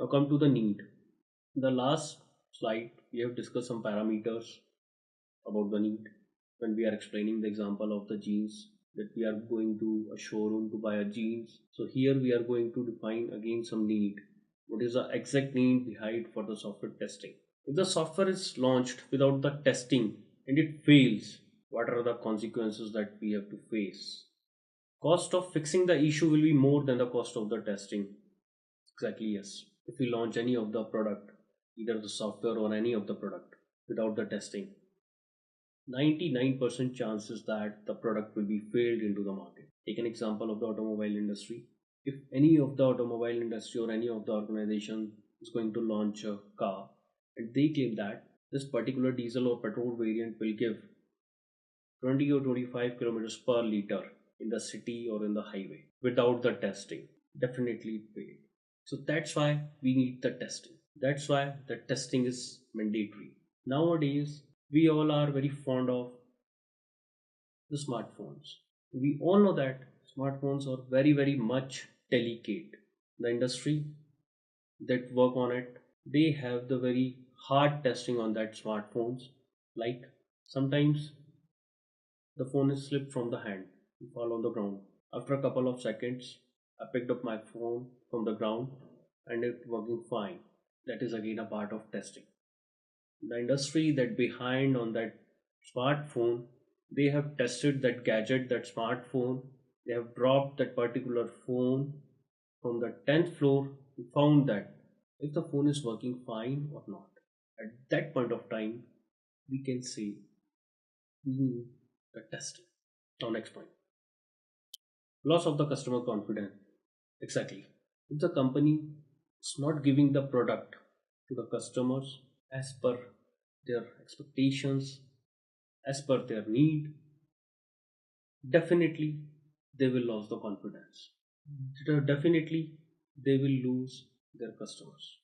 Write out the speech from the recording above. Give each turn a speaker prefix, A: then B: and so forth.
A: come to the need. In the last slide, we have discussed some parameters about the need when we are explaining the example of the jeans that we are going to a showroom to buy a jeans. So here we are going to define again some need. What is the exact need behind for the software testing? If the software is launched without the testing and it fails, what are the consequences that we have to face? Cost of fixing the issue will be more than the cost of the testing. Exactly, yes. If we launch any of the product, either the software or any of the product without the testing, 99% chances that the product will be failed into the market. Take an example of the automobile industry. If any of the automobile industry or any of the organization is going to launch a car and they claim that this particular diesel or petrol variant will give 20 or 25 kilometers per liter in the city or in the highway without the testing, definitely it failed. So that's why we need the testing. That's why the testing is mandatory. Nowadays we all are very fond of the smartphones. We all know that smartphones are very much delicate. The industry that work on it, they have the very hard testing on that smartphones. Like sometimes the phone is slipped from the hand and fall on the ground. After a couple of seconds, I picked up my phone from the ground and it working fine. That is again a part of testing. The industry that behind on that smartphone, they have tested that gadget, that smartphone. They have dropped that particular phone from the 10th floor and found that if the phone is working fine or not. At that point of time, we can say we need the testing. Now, next point, loss of the customer confidence. Exactly. If the company is not giving the product to the customers as per their expectations, as per their need, definitely they will lose the confidence. Definitely they will lose their customers.